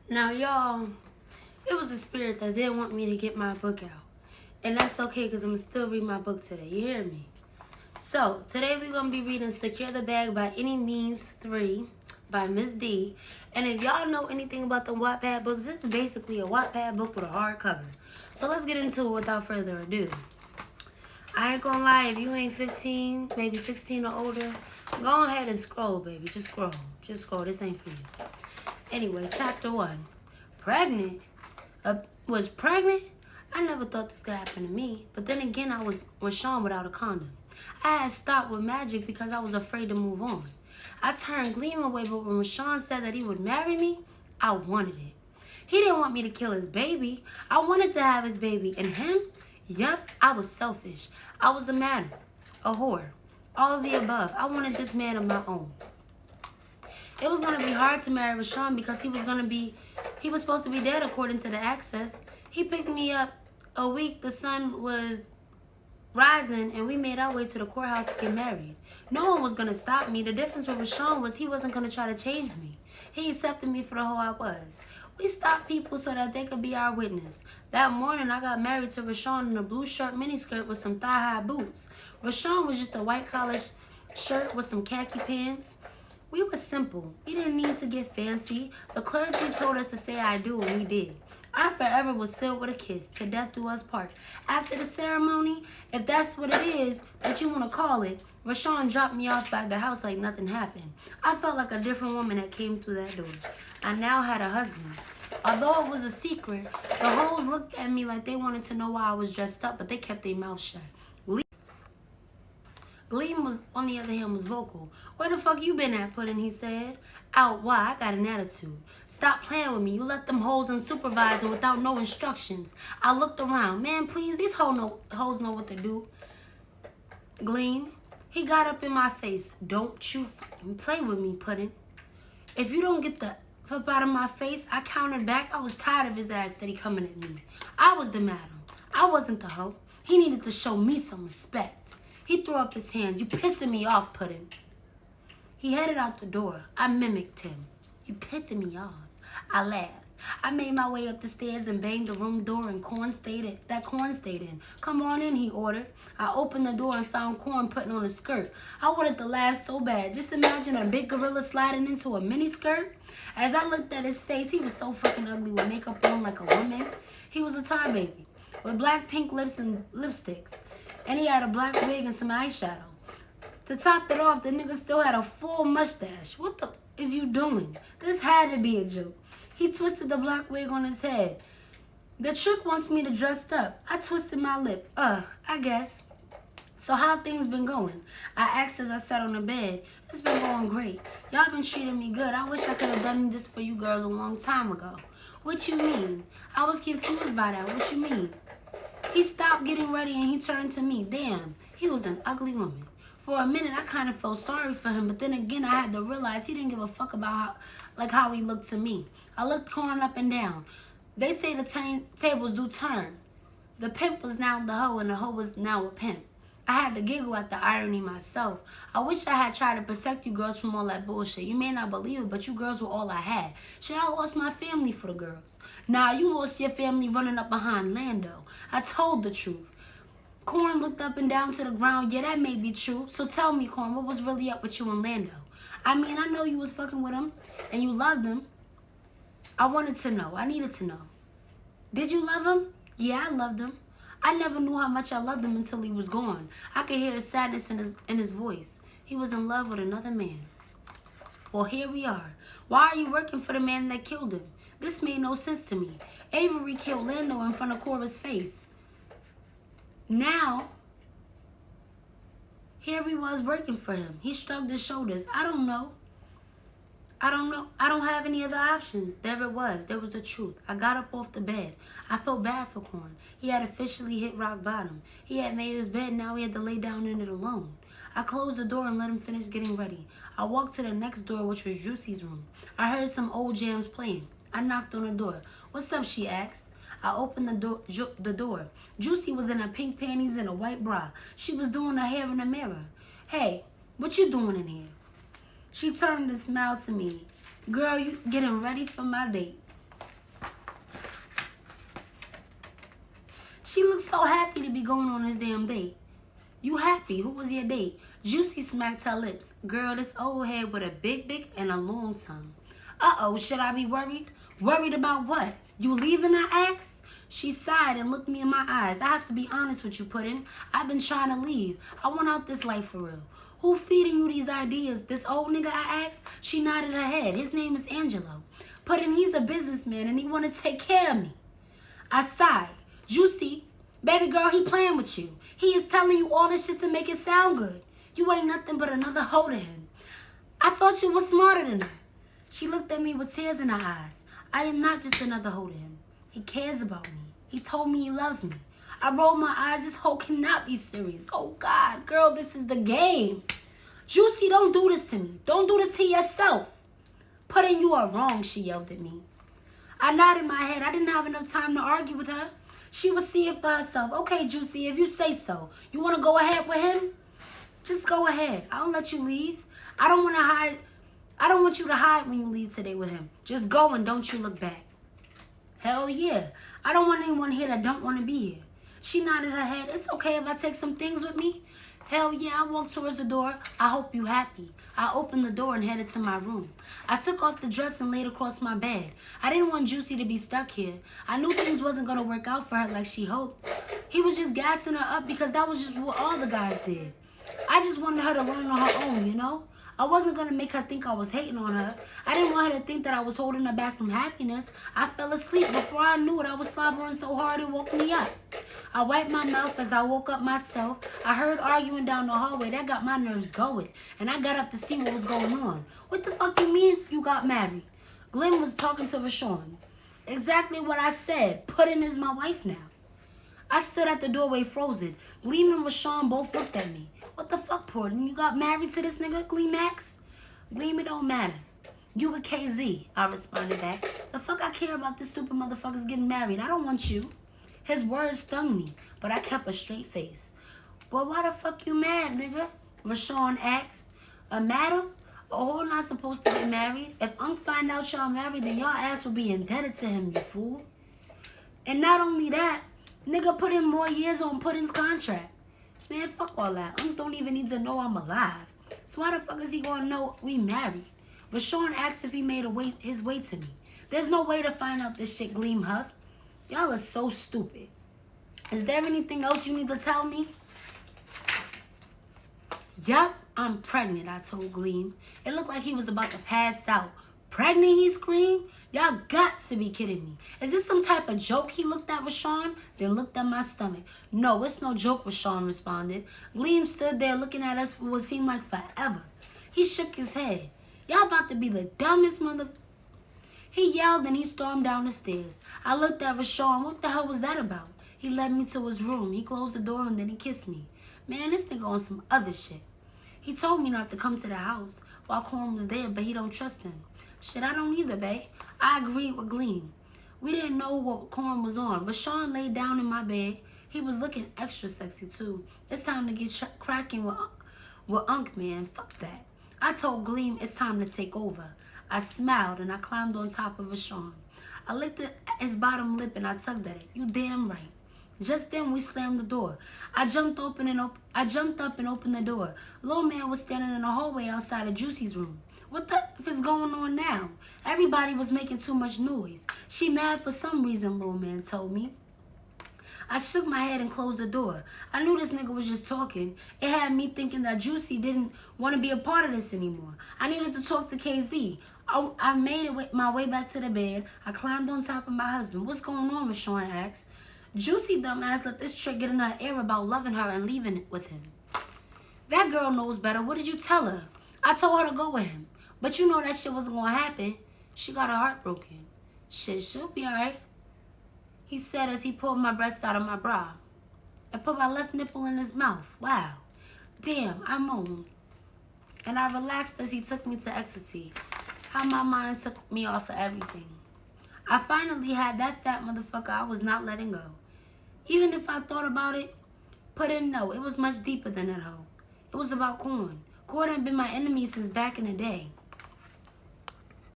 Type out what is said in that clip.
Now, y'all, it was a spirit that didn't want me to get my book out. And that's okay because I'm going to still read my book today. You hear me? So, today we're going to be reading Secure the Bag by Any Means 3 by Miss D. And if y'all know anything about the Wattpad books, this is basically a Wattpad book with a hardcover. So, let's get into it without further ado. I ain't gonna lie, if you ain't 15, maybe 16 or older, go ahead and scroll, baby. Just scroll. Just scroll. This ain't for you. Anyway, chapter 1. Pregnant? Was pregnant? I never thought this could happen to me. But then again, I was with Sean without a condom. I had stopped with Magic because I was afraid to move on. I turned Gleam away, but when Sean said that he would marry me, I wanted it. He didn't want me to kill his baby. I wanted to have his baby. And him? Yep, I was selfish. I was a madam, a whore, all of the above. I wanted this man of my own. It was going to be hard to marry Rashawn because he was supposed to be dead according to the access. He picked me up a week the sun was rising and we made our way to the courthouse to get married. No one was going to stop me. The difference with Rashawn was he wasn't going to try to change me. He accepted me for the whole I was. We stopped people so that they could be our witness. That morning, I got married to Rashawn in a blue shirt miniskirt with some thigh-high boots. Rashawn was just a white collar shirt with some khaki pants. We were simple. We didn't need to get fancy. The clergy told us to say I do, and we did. Our forever was sealed with a kiss. To death do us part. After the ceremony, if that's what it is that you want to call it, Rashawn dropped me off by the house like nothing happened. I felt like a different woman that came through that door. I now had a husband. Although it was a secret, the hoes looked at me like they wanted to know why I was dressed up, but they kept their mouth shut. Gleam was, on the other hand, was vocal. Where the fuck you been at, Puddin', he said. Out, why? I got an attitude. Stop playing with me. You left them hoes unsupervised and without no instructions. I looked around. Man, please, these hoes know what to do. Gleam, he got up in my face. Don't you play with me, Puddin'. If you don't get the fuck out of my face, I countered back. I was tired of his ass steady coming at me. I was the madam. I wasn't the hoe. He needed to show me some respect. He threw up his hands. You pissing me off, Puddin'. He headed out the door. I mimicked him. You pissing me off. I laughed. I made my way up the stairs and banged the room door and Corn stayed in. Come on in, he ordered. I opened the door and found Corn putting on a skirt. I wanted to laugh so bad. Just imagine a big gorilla sliding into a mini skirt. As I looked at his face, he was so fucking ugly with makeup on like a woman. He was a tar baby with black pink lips and lipsticks. And he had a black wig and some eyeshadow. To top it off, the nigga still had a full mustache. What the is you doing? This had to be a joke. He twisted the black wig on his head. The trick wants me to dress up. I twisted my lip. I guess. So how things been going? I asked as I sat on the bed. It's been going great. Y'all been treating me good. I wish I could have done this for you girls a long time ago. What you mean? I was confused by that. What you mean? He stopped getting ready and he turned to me. Damn, he was an ugly woman. For a minute, I kind of felt sorry for him, but then again, I had to realize he didn't give a fuck about how he looked to me. I looked Corn up and down. They say the tables do turn. The pimp was now the hoe and the hoe was now a pimp. I had to giggle at the irony myself. I wish I had tried to protect you girls from all that bullshit. You may not believe it, but you girls were all I had. Shit, I lost my family for the girls. Nah, you lost your family running up behind Lando. I told the truth. Corn looked up and down to the ground. Yeah, that may be true. So tell me, Corn, what was really up with you and Lando? I mean, I know you was fucking with him and you loved him. I wanted to know. I needed to know. Did you love him? Yeah, I loved him. I never knew how much I loved him until he was gone. I could hear the sadness in his voice. He was in love with another man. Well, here we are. Why are you working for the man that killed him? This made no sense to me. Avery killed Lando in front of Cora's face. Now, here he was working for him. He shrugged his shoulders. I don't know. I don't have any other options. There it was. There was the truth. I got up off the bed. I felt bad for Corn. He had officially hit rock bottom. He had made his bed. Now he had to lay down in it alone. I closed the door and let him finish getting ready. I walked to the next door, which was Juicy's room. I heard some old jams playing. I knocked on the door. What's up, she asked. I opened the door. Juicy was in her pink panties and a white bra. She was doing her hair in the mirror. Hey, what you doing in here? She turned and smiled to me. Girl, you getting ready for my date. She looked so happy to be going on this damn date. You happy? Who was your date? Juicy smacked her lips. Girl, this old head with a big and a long tongue. Uh-oh, should I be worried? Worried about what? You leaving, I asked? She sighed and looked me in my eyes. I have to be honest with you, Puddin'. I've been trying to leave. I want out this life for real. Who feeding you these ideas? This old nigga, I asked? She nodded her head. His name is Angelo. Puddin', he's a businessman and he want to take care of me. I sighed. Juicy, baby girl, he playing with you. He is telling you all this shit to make it sound good. You ain't nothing but another hoe to him. I thought you was smarter than that. She looked at me with tears in her eyes. I am not just another hoe to him. He cares about me. He told me he loves me. I rolled my eyes. This hoe cannot be serious. Oh, God, girl, this is the game. Juicy, don't do this to me. Don't do this to yourself. Puddin', you are wrong, she yelled at me. I nodded my head. I didn't have enough time to argue with her. She would see it for herself. Okay, Juicy, if you say so. You want to go ahead with him? Just go ahead. I'll let you leave. I don't want to hide. I don't want you to hide when you leave today with him. Just go and don't you look back. Hell yeah. I don't want anyone here that don't want to be here. She nodded her head. It's okay if I take some things with me. Hell yeah, I walked towards the door. I hope you happy. I opened the door and headed to my room. I took off the dress and laid across my bed. I didn't want Juicy to be stuck here. I knew things wasn't going to work out for her like she hoped. He was just gassing her up because that was just what all the guys did. I just wanted her to learn on her own, you know? I wasn't going to make her think I was hating on her. I didn't want her to think that I was holding her back from happiness. I fell asleep. Before I knew it, I was slobbering so hard it woke me up. I wiped my mouth as I woke up myself. I heard arguing down the hallway. That got my nerves going. And I got up to see what was going on. What the fuck you mean you got married? Glenn was talking to Rashawn. Exactly what I said. Puddin' is my wife now. I stood at the doorway frozen. Gleam and Rashawn both looked at me. What the fuck, Puddin'? You got married to this nigga, Gleamax? Gleam, it don't matter. You with KZ, I responded back. The fuck I care about this stupid motherfuckers getting married? I don't want you. His words stung me, but I kept a straight face. Well, why the fuck you mad, nigga? Rashawn asked. A madam? A whore not supposed to get married? If Unc find out y'all married, then y'all ass will be indebted to him, you fool. And not only that, nigga put in more years on Puddin's contract. Man, fuck all that. Unc don't even need to know I'm alive. So why the fuck is he gonna know we married? Rashawn asked if he made his way to me. There's no way to find out this shit, Gleam huffed. Y'all are so stupid. Is there anything else you need to tell me? Yup, I'm pregnant, I told Gleam. It looked like he was about to pass out. Pregnant, he screamed? Y'all got to be kidding me. Is this some type of joke? He looked at Rashawn, then looked at my stomach. No, it's no joke, Rashawn responded. Gleam stood there looking at us for what seemed like forever. He shook his head. Y'all about to be the dumbest mother... He yelled and he stormed down the stairs. I looked at Rashawn. What the hell was that about? He led me to his room. He closed the door and then he kissed me. Man, this nigga on some other shit. He told me not to come to the house while Corn was there, but he don't trust him. Shit, I don't either, babe. I agreed with Gleam. We didn't know what Corn was on. Rashawn laid down in my bed. He was looking extra sexy, too. It's time to get cracking with Unc, man. Fuck that. I told Gleam it's time to take over. I smiled and I climbed on top of Rashawn. I licked at his bottom lip and I tugged at it. You damn right. Just then we slammed the door. I jumped up and opened the door. Little man was standing in the hallway outside of Juicy's room. What the f is going on now? Everybody was making too much noise. She mad for some reason, little man told me. I shook my head and closed the door. I knew this nigga was just talking. It had me thinking that Juicy didn't want to be a part of this anymore. I needed to talk to KZ. I made my way back to the bed. I climbed on top of my husband. What's going on, Rashawn asked. Juicy dumbass let this trick get in her ear about loving her and leaving it with him. That girl knows better. What did you tell her? I told her to go with him. But you know that shit wasn't going to happen. She got her heart broken. Shit, she'll be alright. He said as he pulled my breast out of my bra. I put my left nipple in his mouth. Wow. Damn, I moaned. And I relaxed as he took me to ecstasy. How my mind took me off of everything. I finally had that fat motherfucker I was not letting go. Even if I thought about it, Puddin', no, it was much deeper than that hoe. It was about Corn. Corn had been my enemy since back in the day.